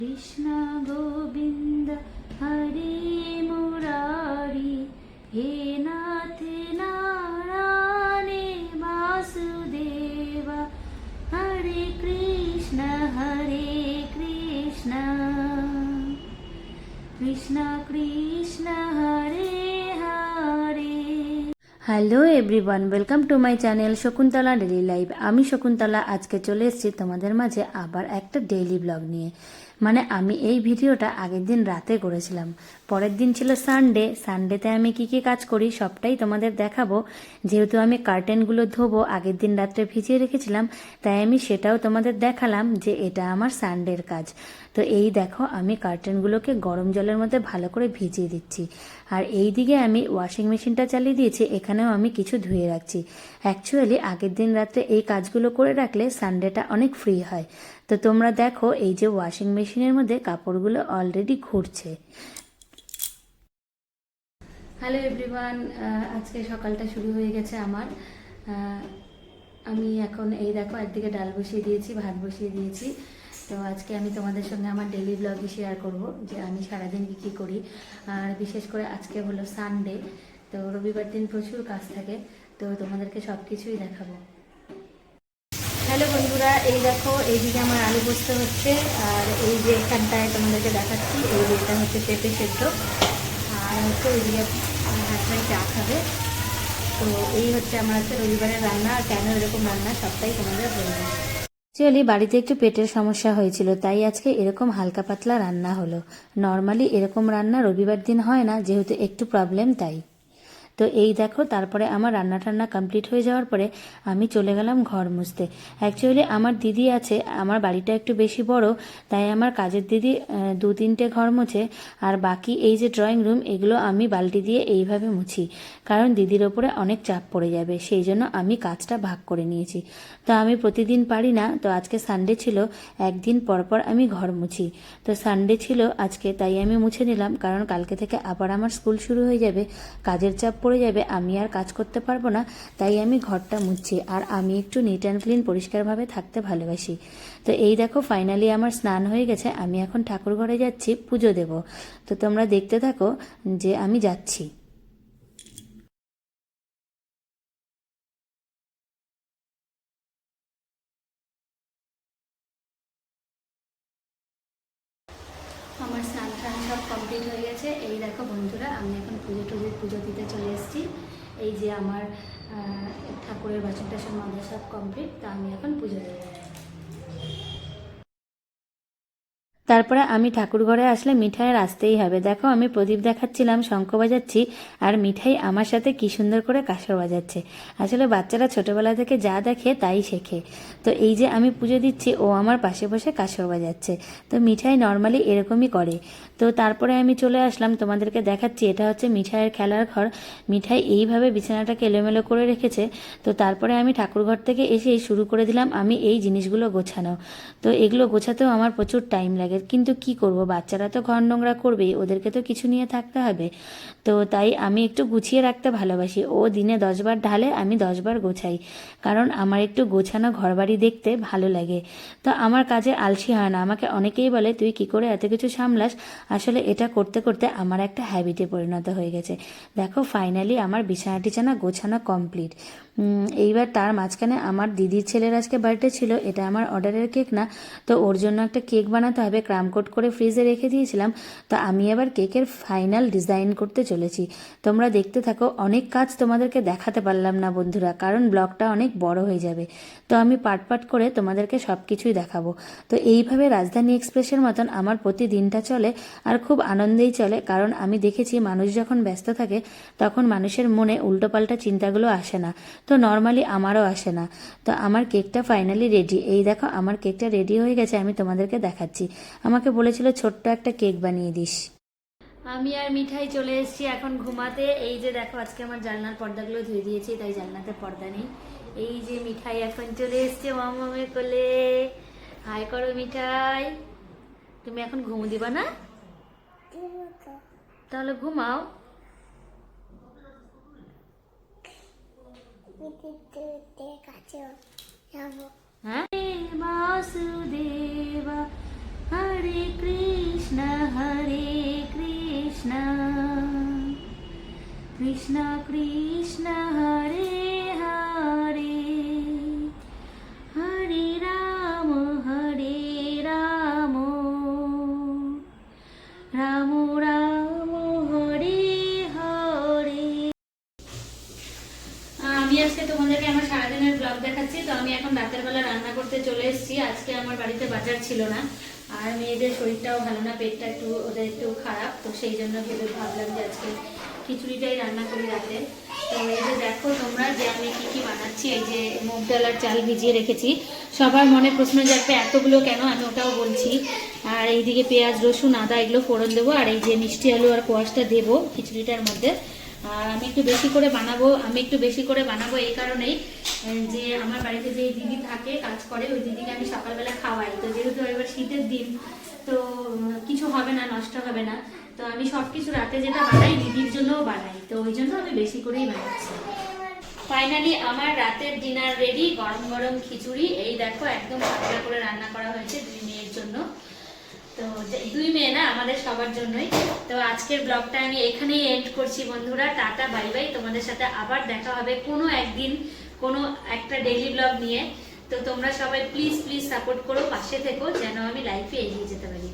কৃষ্ণ গোবিন্দ হরে মুরারি হে নাথ নারায়ণে Vasudev Hare Krishna Krishna Krishna Hare Hare. Hello everyone, welcome to my channel Shakuntala daily life. আমি শকুন্তলা আজকে চলে এসেছি তোমাদের মাঝে আবার একটা ডেইলি ব্লগ নিয়ে। মানে আমি এই ভিডিওটা আগের দিন রাতে করেছিলাম, পরের দিন ছিল সানডেতে আমি কি কি কাজ করি সবটাই তোমাদের দেখাবো। যেহেতু আমি কার্টেনগুলো ধোবো আগের দিন রাত্রে ভিজিয়ে রেখেছিলাম, তাই আমি সেটাও তোমাদের দেখালাম যে এটা আমার সানডের কাজ। তো এই দেখো আমি কার্টেনগুলোকে গরম জলের মধ্যে ভালো করে ভিজিয়ে দিচ্ছি, আর এই দিকে আমি ওয়াশিং মেশিনটা চালিয়ে দিয়েছি, এখানেও আমি কিছু ধুয়ে রাখছি। অ্যাকচুয়ালি আগের দিন রাত্রে এই কাজগুলো করে রাখলে সানডেটা অনেক ফ্রি হয়। তো তোমরা দেখো এই যে ওয়াশিং মেশিনের মধ্যে কাপড়গুলো অলরেডি ঘুরছে। হ্যালো এভরিওয়ান, আজকে সকালটা শুরু হয়ে গেছে আমার। আমি এখন এই দেখো একদিকে ডাল বসিয়ে দিয়েছি, ভাত বসিয়ে দিয়েছি। তো আজকে আমি তোমাদের সঙ্গে আমার ডেইলি ব্লগই শেয়ার করব যে আমি সারাদিন কী কী করি। আর বিশেষ করে আজকে হলো সানডে, তো রবিবার দিন প্রচুর কাজ থাকে, তো তোমাদেরকে সব কিছুই দেখাবো। হ্যালো বন্ধুরা, এই দেখো এইদিকে আমার আলু পোস্ত হচ্ছে, আর এই যে এখানটায় তোমাদেরকে দেখাচ্ছি এই যে এটা হচ্ছে পেঁপে সেদ্ধ, আর হচ্ছে ওইদিকে হাজব্যান্ড চা খাবে। তো এই হচ্ছে আমার হচ্ছে রবিবারের রান্না, আর কেন এরকম রান্না সবটাই তোমাদের বলবো। অ্যাকচুয়ালি বাড়িতে একটু পেটের সমস্যা হয়েছিল, তাই আজকে এরকম হালকা পাতলা রান্না হলো। নর্মালি এরকম রান্না রবিবার দিন হয় না, যেহেতু একটু প্রবলেম তাই। তো এই দেখো তারপরে আমার রান্না টান্না কমপ্লিট হয়ে যাওয়ার পরে আমি চলে গেলাম ঘর মুছতে। অ্যাকচুয়ালি আমার দিদি আছে, আমার বাড়িটা একটু বেশি বড়, তাই আমার কাজের দিদি 2-3টে ঘর মুছে, আর বাকি এই যে ড্রয়িং রুম এগুলো আমি বালতি দিয়ে এইভাবে মুছি, কারণ দিদির ওপরে অনেক চাপ পড়ে যাবে, সেই জন্য আমি কাজটা ভাগ করে নিয়েছি। তো আমি প্রতিদিন পারি না, তো আজকে সানডে ছিল, একদিন পর আমি ঘর মুছি। তো সানডে ছিল আজকে, তাই আমি মুছে নিলাম, কারণ কালকে থেকে আবার আমার স্কুল শুরু হয়ে যাবে, কাজের চাপ পড়ে যাবে, আমি আর কাজ করতে পারবো না, তাই আমি ঘরটা মুছছি। আর আমি একটু নিট অ্যান্ড ক্লিন পরিষ্কারভাবে থাকতে ভালোবাসি। তো এই দেখো ফাইনালি আমার স্নান হয়ে গেছে, আমি এখন ঠাকুর ঘরে যাচ্ছি পুজো দেব। তো তোমরা দেখতে থাকো যে আমি যাচ্ছি। আমার স্নান টান সব কমপ্লিট হয়ে গেছে। এই দেখো বন্ধুরা আমি এখন পুজো দিতে চলে এসেছি। এই যে আমার ঠাকুরের বাসন টাসন মাজা সব কমপ্লিট, তা আমি এখন পুজো দেবো। তারপরে আমি ঠাকুর ঘরে আসলে মিঠাইয়ের আসতেই হবে। দেখো আমি প্রদীপ দেখাচ্ছিলাম, শঙ্খ বাজাচ্ছি, আর মিঠাই আমার সাথে কি সুন্দর করে কাঁসর বাজাচ্ছে। আসলে বাচ্চারা ছোটবেলা থেকে যা দেখে তাই শেখে। তো এই যে আমি পুজো দিচ্ছি, ও আমার পাশে বসে কাঁসর বাজাচ্ছে। তো মিঠাই নর্মালি এরকমই করে। তো তারপরে আমি চলে আসলাম, তোমাদেরকে দেখাচ্ছি এটা হচ্ছে মিঠাইয়ের খেলার ঘর। মিঠাই এইভাবে বিছানাটাকে এলোমেলো করে রেখেছে। তো তারপরে আমি ঠাকুর ঘর থেকে এসেই শুরু করে দিলাম আমি এই জিনিসগুলো গোছানো। তো এগুলো গোছাতেও আমার প্রচুর টাইম লাগে, কিন্তু কি করব, বাচ্চারা তো ঘর নোংরা করবেই, ওদেরকে তো কিছু নিয়ে থাকতে হবে। তো তাই আমি একটু গুছিয়ে রাখতে ভালোবাসি। ও দিনে 10বার ঢালে, আমি 10বার গোছাই, কারণ আমার একটু গোছানো ঘরবাড়ি দেখতে ভালো লাগে। তো আমার কাজে আলসি হয় না। আমাকে অনেকেই বলে তুই কি করে এত কিছু সামলাস। আসলে এটা করতে করতে আমার একটা হ্যাবিটে পরিণত হয়ে গেছে। দেখো ফাইনালি আমার বিছানা টিছানা গোছানো কমপ্লিট। এইবার তার মাঝখানে আমার দিদির ছেলের আজকে বার্থডে ছিল, এটা আমার অর্ডারের কেক না, তো ওর জন্য একটা কেক বানাতে হবে, ক্রামকোট করে ফ্রিজে রেখে দিয়েছিলাম। তো আমি এবার কেকের ফাইনাল ডিজাইন করতে চলেছি, তোমরা দেখতে থাকো। অনেক কাজ তোমাদেরকে দেখাতে পারলাম না বন্ধুরা, কারণ ব্লগটা অনেক বড় হয়ে যাবে। তো আমি পার্ট করে তোমাদেরকে সব কিছুই দেখাবো। তো এইভাবে রাজধানী এক্সপ্রেসের মতন আমার প্রতিদিনটা চলে, আর খুব আনন্দেই চলে, কারণ আমি দেখেছি মানুষ যখন ব্যস্ত থাকে তখন মানুষের মনে উল্টোপাল্টা চিন্তাগুলো আসে না। তো নর্মালি আমারও আসে না। তো আমার কেকটা ফাইনালি রেডি। এই দেখো আমার কেকটা রেডি হয়ে গেছে, আমি তোমাদেরকে দেখাচ্ছি। আমাকে বলেছিল ছোট্ট একটা কেক বানিয়ে দিস। আমি আর মিঠাই চলে এসেছি এখন ঘুমাতে। এই যে দেখো আজকে আমার জানলার পর্দাগুলো ধুয়ে দিয়েছি, তাই জানলাতে পর্দা নেই। এই যে মিঠাই এখন চলে এসছে মামামের কোলে। হাই করো মিঠাই। তুমি এখন ঘুমো দিবা না? তাহলে ঘুমাও। হ্যাঁ বাসুদেবা হরে কৃষ্ণ হরে কৃষ্ণ কৃষ্ণ কৃষ্ণ হরে হরে হরে রাম রাম রাম হরে হরে। আমি আজকে তোমাদেরকে আমার সারাদিনের ব্লগ দেখাচ্ছি। তো আমি এখন রাতের বেলা রান্না করতে চলে এসেছি। আজকে আমার বাড়িতে বাজার ছিল না, আর মেয়েদের শরীরটাও ভালো না, পেটটা একটু ওদের একটু খারাপ, তো সেই জন্য ভেবে ভাবলাম যে আজকে খিচুড়িটাই রান্না করি রাতে। তো এই যে দেখো তোমরা যে আমি কি কি বানাচ্ছি, এই যে মুগ ডাল আর চাল ভিজিয়ে রেখেছি। সবার মনে প্রশ্ন জাগবে এতগুলো কেন, আমি ওটাও বলছি। আর এইদিকে পেঁয়াজ রসুন আদা এগুলো ফোড়ন দেবো, আর এই যে মিষ্টি আলু আর কোয়াশটা দেবো খিচুড়িটার মধ্যে। আর আমি একটু বেশি করে বানাবো এই কারণেই যে আমার বাড়িতে যে দিদি থাকে কাজ করে, ওই দিদিকে আমি সকালবেলা খাওয়াই। তো যেহেতু এবার শীতের দিন, তো কিছু হবে না, নষ্ট হবে না, তো আমি সবকিছু রাতে যেটা বানাই দিদির জন্যও বানাই, তো ওই জন্য আমি বেশি করেই বানাচ্ছি। ফাইনালি আমার রাতের ডিনার রেডি, গরম গরম খিচুড়ি। এই দেখো একদম পাতলা করে রান্না করা হয়েছে 2 মেয়ের জন্য। তো 2 মেয়ে না, আমাদের সবার জন্যই। তো আজকের ব্লগটা আমি এখানেই এন্ড করছি বন্ধুরা। Tata bye bye. তোমাদের সাথে আবার দেখা হবে কোনো একদিন কোনো একটা ডেইলি ব্লগ নিয়ে। তো তোমরা সবাই প্লিজ প্লিজ সাপোর্ট করো, পাশে থেকো, যেন আমি লাইফে এগিয়ে যেতে পারি।